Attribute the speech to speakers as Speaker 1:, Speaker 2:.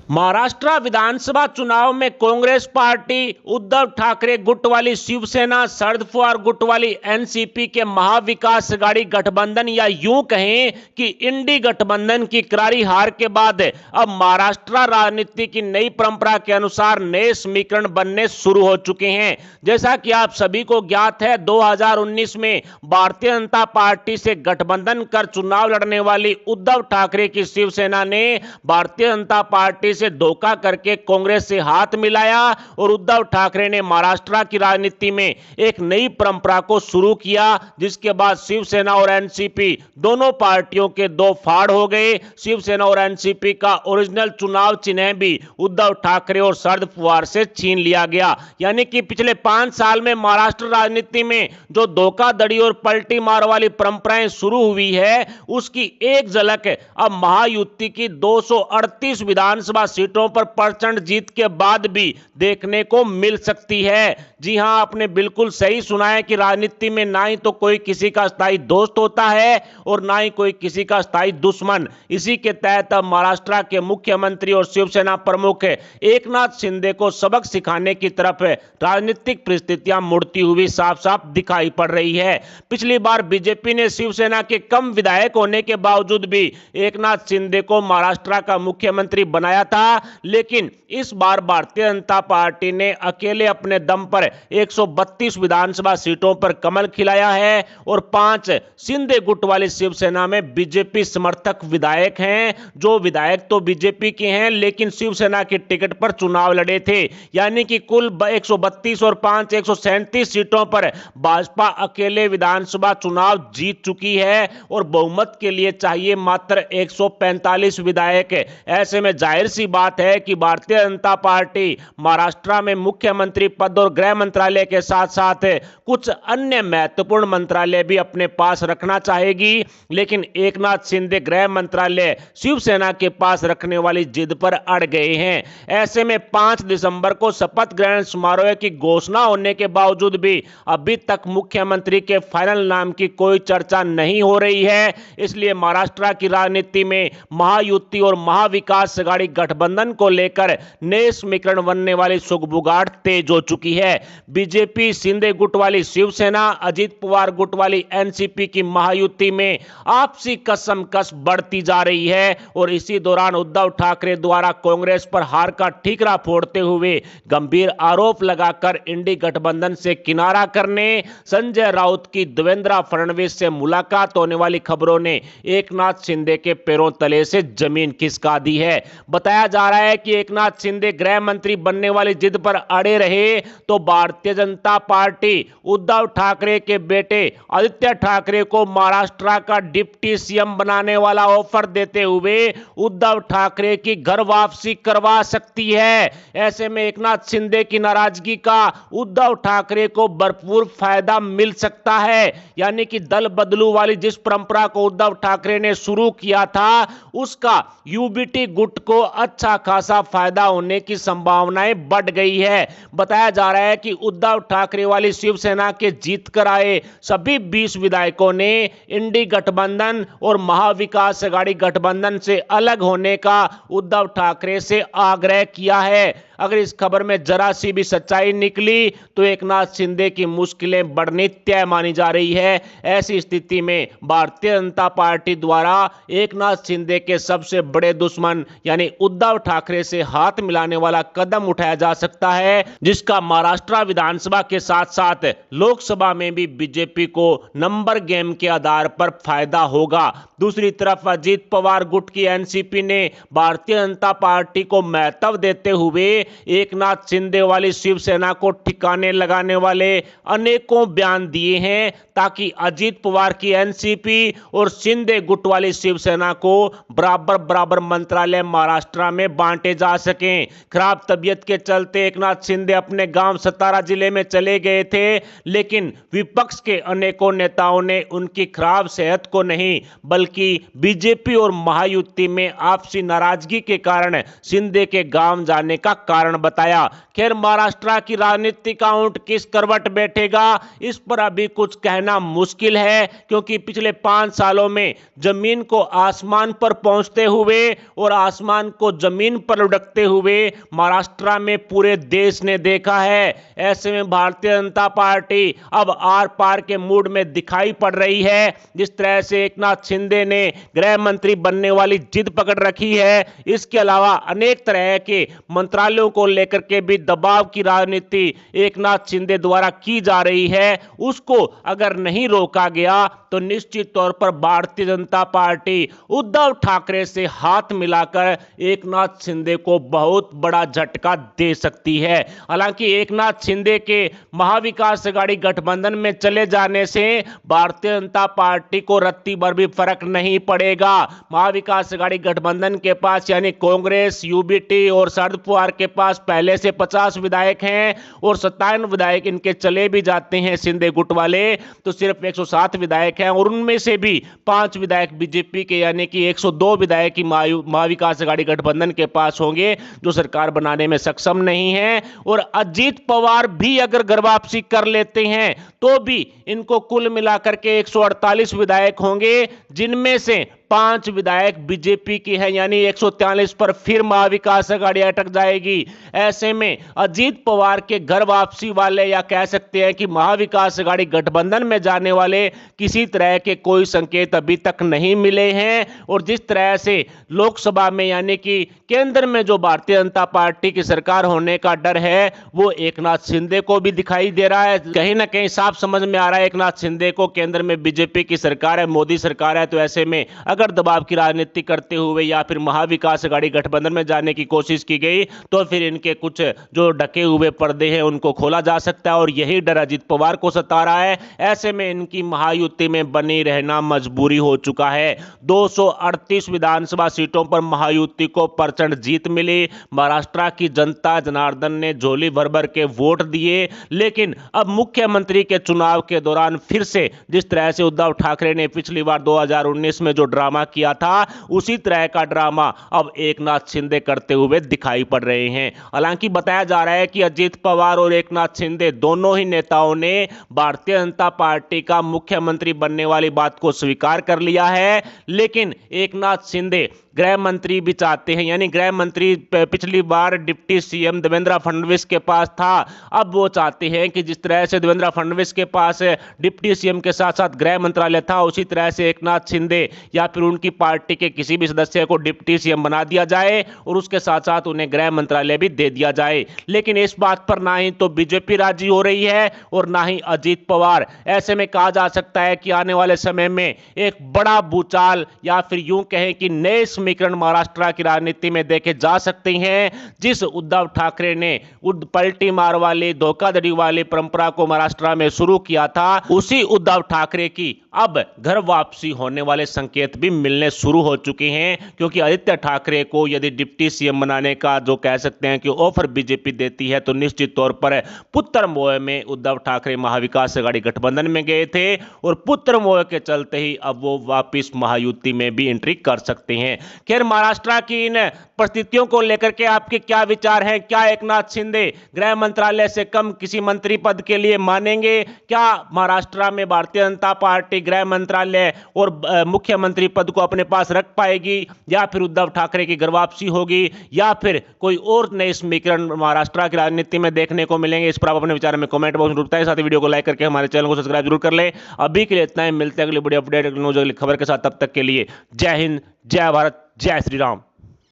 Speaker 1: महाराष्ट्र विधानसभा चुनाव में कांग्रेस पार्टी, उद्धव ठाकरे गुट वाली शिवसेना, शरद पवार गुट वाली एनसीपी के महाविकास अघाड़ी गठबंधन या यूं कहें कि इंडी गठबंधन की करारी हार के बाद अब महाराष्ट्र राजनीति की नई परंपरा के अनुसार नए समीकरण बनने शुरू हो चुके हैं। जैसा कि आप सभी को ज्ञात है, 2019 में भारतीय जनता पार्टी से गठबंधन कर चुनाव लड़ने वाली उद्धव ठाकरे की शिवसेना ने भारतीय जनता पार्टी से धोखा करके कांग्रेस से हाथ मिलाया और उद्धव ठाकरे ने महाराष्ट्र की राजनीति में एक नई परंपरा को शुरू किया, जिसके बाद शिवसेना और एनसीपी दोनों पार्टियों के दो फाड़ हो गए। शिवसेना और एनसीपी का ओरिजिनल चुनाव चिन्ह भी उद्धव ठाकरे और शरद पवार से छीन लिया गया। यानी कि पिछले 5 साल में महाराष्ट्र राजनीति में जो धोखाधड़ी और पलटी मार वाली परंपराएं शुरू हुई है, उसकी एक झलक अब महायुति की 238 विधानसभा सीटों पर प्रचंड जीत के बाद भी देखने को मिल सकती है। जी हां, आपने बिल्कुल सही सुना है कि राजनीति में ना ही तो कोई किसी का स्थायी दोस्त होता है और ना ही कोई किसी का स्थायी दुश्मन। इसी के तहत अब महाराष्ट्र के मुख्यमंत्री और शिवसेना प्रमुख एकनाथ शिंदे को सबक सिखाने की तरफ राजनीतिक परिस्थितियां मुड़ती हुई साफ साफ दिखाई पड़ रही है। पिछली बार बीजेपी ने शिवसेना के कम विधायक होने के बावजूद भी एकनाथ शिंदे को महाराष्ट्र का मुख्यमंत्री बनाया था, लेकिन इस बार भारतीय जनता पार्टी ने अकेले अपने दम पर 132 विधानसभा सीटों पर कमल खिलाया है और 5 शिंदे गुट वाली शिवसेना में बीजेपी समर्थक विधायक हैं। जो विधायक तो बीजेपी के हैं लेकिन शिवसेना की टिकट पर चुनाव लड़े थे। यानी कि कुल 132 और 5 137 सीटों पर भाजपा अकेले विधानसभा चुनाव जीत चुकी है और बहुमत के लिए चाहिए मात्र 145 विधायक। ऐसे में जाहिर सी बात है कि भारतीय जनता पार्टी महाराष्ट्र में मुख्यमंत्री पद और गृह मंत्रालय के साथ साथ कुछ अन्य महत्वपूर्ण मंत्रालय भी अपने पास रखना चाहेगी, लेकिन एकनाथ शिंदे गृह मंत्रालय शिवसेना के पास रखने वाली जिद पर अड़ गए हैं। ऐसे में 5 दिसंबर को शपथ ग्रहण समारोह की घोषणा होने के बावजूद भी अभी तक मुख्यमंत्री के फाइनल नाम की कोई चर्चा नहीं हो रही है। इसलिए महाराष्ट्र की राजनीति में महायुति और महाविकास अघाड़ी गठबंधन को लेकर नए समीकरण बनने वाली सुगबुगाहट तेज हो चुकी है। बीजेपी शिंदे गुट वाली शिवसेना, अजित पवार गुट वाली एनसीपी की महायुति में आपसी कसमकस बढ़ती जा रही है और इसी दौरान उद्धव ठाकरे द्वारा कांग्रेस पर हार का ठीकरा फोड़ते हुए गंभीर आरोप लगाकर इंडी गठबंधन से किनारा करने संजय राउत की देवेंद्र फडणवीस से मुलाकात होने वाली खबरों ने एकनाथ शिंदे के पैरों तले से जमीन खिसका दी है। बताया जा रहा है कि एकनाथ शिंदे गृह मंत्री बनने वाली जिद पर अड़े रहे तो भारतीय जनता पार्टी उद्धव ठाकरे के बेटे आदित्य ठाकरे को महाराष्ट्र का डिप्टी सीएम बनाने वाला ऑफर देते हुए उद्धव ठाकरे की घर वापसी करवा सकती है। ऐसे में एकनाथ शिंदे की नाराजगी का उद्धव ठाकरे को भरपूर फायदा मिल सकता है। यानी कि दल बदलू वाली जिस परंपरा को उद्धव ठाकरे ने शुरू किया था, उसका यूबीटी गुट को अच्छा खासा फायदा होने की संभावनाएं बढ़ गई है। बताया जा रहा है कि उद्धव ठाकरे वाली शिवसेना के जीत कर आए सभी 20 विधायकों ने इंडी गठबंधन और महाविकास अघाड़ी गठबंधन से अलग होने का उद्धव ठाकरे से आग्रह किया है। अगर इस खबर में जरा सी भी सच्चाई निकली तो एकनाथ शिंदे की मुश्किलें बढ़नी तय मानी जा रही है। ऐसी स्थिति में भारतीय जनता पार्टी द्वारा एकनाथ शिंदे के सबसे बड़े दुश्मन यानी उद्धव ठाकरे से हाथ मिलाने वाला कदम उठाया जा सकता है, जिसका महाराष्ट्र विधानसभा के साथ साथ लोकसभा में भी बीजेपी को नंबर गेम के आधार पर फायदा होगा। दूसरी तरफ अजित पवार गुट की एनसीपी ने भारतीय जनता पार्टी को महत्व देते हुए एकनाथ शिंदे वाली शिवसेना को ठिकाने लगाने वाले अनेकों बयान दिए हैं ताकि अजित पवार की एनसीपी और शिंदे गुट वाली शिवसेना को बराबर बराबर मंत्रालय महाराष्ट्र में बांटे जा सकें। खराब तबीयत के चलते एकनाथ शिंदे अपने गांव सतारा जिले में चले गए थे, लेकिन विपक्ष के अनेकों नेताओं ने उनकी खराब सेहत को नहीं बल्कि बीजेपी और महायुति में आपसी नाराजगी के कारण शिंदे के गांव जाने का कारण बताया। खैर, महाराष्ट्र की राजनीति का ऊंट किस करवट बैठेगा, इस पर अभी कुछ कहना मुश्किल है, क्योंकि पिछले 5 सालों में जमीन को आसमान पर पहुंचते हुए और आसमान को जमीन पर लुढ़कते हुए महाराष्ट्र में पूरे देश ने देखा है। ऐसे में भारतीय जनता पार्टी अब आर पार के मूड में दिखाई पड़ रही है। जिस तरह से एकनाथ शिंदे ने गृह मंत्री बनने वाली जिद पकड़ रखी है, इसके अलावा अनेक तरह के मंत्रालयों को लेकर के भी दबाव की राजनीति एकनाथ शिंदे द्वारा की जा रही है, उसको अगर नहीं रोका गया तो निश्चित तौर पर भारतीय जनता पार्टी उद्धव ठाकरे से हाथ मिलाकर एकनाथ शिंदे को बहुत बड़ा झटका दे सकती है। हालांकि एकनाथ शिंदे के महाविकास अघाड़ी गठबंधन में चले जाने से भारतीय जनता पार्टी को रत्ती भर भी फर्क नहीं पड़ेगा। महाविकास अघाड़ी गठबंधन के पास यानी कांग्रेस, यूबीटी और शरद पवार के पास पहले से 50 विधायक हैं और 57 विधायक इनके चले भी जाते हैं शिंदे गुट वाले तो सिर्फ 107 विधायक हैं, और उनमें से भी 5 विधायक बीजेपी के यानी कि 102 विधायक ही महाविकास अघाड़ी गठबंधन के पास होंगे, जो सरकार बनाने में सक्षम नहीं है। और अजीत पवार भी अगर घर वापसी कर लेते हैं तो भी इनको कुल मिलाकर के 148 विधायक होंगे, जिनमें से 5 विधायक बीजेपी की हैं, यानी 143 पर फिर महाविकास अघाड़ी अटक जाएगी। ऐसे में अजीत पवार के घर वापसी वाले या कह सकते हैं कि महाविकास अघाड़ी गठबंधन में जाने वाले किसी तरह के कोई संकेत अभी तक नहीं मिले हैं। और जिस तरह से लोकसभा में यानी कि केंद्र में जो भारतीय जनता पार्टी की सरकार होने का डर है वो एकनाथ शिंदे को भी दिखाई दे रहा है। कहीं ना कहीं साफ समझ में आ रहा है एकनाथ शिंदे को केंद्र में बीजेपी की सरकार है, मोदी सरकार है, तो ऐसे में अगर दबाव की राजनीति करते हुए या फिर महाविकास अघाड़ी गठबंधन में जाने की कोशिश की गई तो फिर इनके कुछ जो ढके हुए पर्दे हैं उनको खोला जा सकता है, और यही डर अजीत पवार को सता रहा है। ऐसे में इनकी महायुति में बनी रहना मजबूरी हो चुका है। 238 विधानसभा सीटों पर महायुति को प्रचंड जीत मिली। महाराष्ट्र की जनता जनार्दन ने झोली भर भर के वोट दिए, लेकिन अब मुख्यमंत्री के चुनाव के दौरान फिर से जिस तरह से उद्धव ठाकरे ने पिछली बार 2019 में जो ड्रामा किया था उसी तरह का ड्रामा अब एकनाथ शिंदे करते हुए दिखाई पड़ रहे हैं। हालांकि बताया जा रहा है कि अजीत पवार और एकनाथ शिंदे दोनों ही नेताओं ने भारतीय जनता पार्टी का मुख्यमंत्री बनने वाली बात को स्वीकार कर लिया है, लेकिन एकनाथ शिंदे गृह मंत्री भी चाहते हैं, यानी गृह मंत्री पिछली बार डिप्टी सीएम देवेंद्र फडणवीस के पास था, अब वो चाहते हैं कि जिस तरह से देवेंद्र फडणवीस के पास डिप्टी सीएम के साथ साथ गृह मंत्रालय था उसी तरह से एकनाथ शिंदे या फिर उनकी पार्टी के किसी भी सदस्य को डिप्टी सीएम बना दिया जाए और उसके साथ साथ उन्हें गृह मंत्रालय भी दे दिया जाए। लेकिन इस बात पर ना ही तो बीजेपी राजी हो रही है और ना ही अजीत पवार। ऐसे में कहा जा सकता है कि आने वाले समय में एक बड़ा भूचाल या फिर यूं कहें कि नए समीकरण महाराष्ट्र की राजनीति में देखे जा सकते हैं। जिस उद्धव ठाकरे ने पलटी मार वाली धोखाधड़ी वाली परंपरा को महाराष्ट्र में शुरू किया था, उसी उद्धव ठाकरे की अब घर वापसी होने वाले संकेत भी मिलने शुरू हो चुके हैं, क्योंकि आदित्य ठाकरे को यदि डिप्टी सीएम बनाने का जो कह सकते हैं कि ऑफर बीजेपी देती है तो निश्चित तौर पर पुत्र मोह में उद्धव ठाकरे महाविकास अघाड़ी गठबंधन में गए थे और पुत्र मोह के चलते ही अब वो वापिस महायुति में भी एंट्री कर सकते हैं। खैर, महाराष्ट्र की इन परिस्थितियों को लेकर के आपके क्या विचार हैं? क्या एकनाथ शिंदे गृह मंत्रालय से कम किसी मंत्री पद के लिए मानेंगे? क्या महाराष्ट्र में भारतीय जनता पार्टी गृह मंत्रालय और मुख्यमंत्री पद को अपने पास रख पाएगी, या फिर उद्धव ठाकरे की घर वापसी होगी, या फिर कोई और नए समीकरण महाराष्ट्र की राजनीति में देखने को मिलेंगे? इस पर आप अपने विचार में कमेंट बॉक्स में बताएं। साथ ही वीडियो को लाइक करके हमारे चैनल को सब्सक्राइब जरूर कर ले। अभी के लिए इतना ही, मिलते हैं अगली वीडियो अपडेट न्यूज अगली खबर के साथ। तब तक के लिए जय हिंद, जय भारत, जय श्री राम।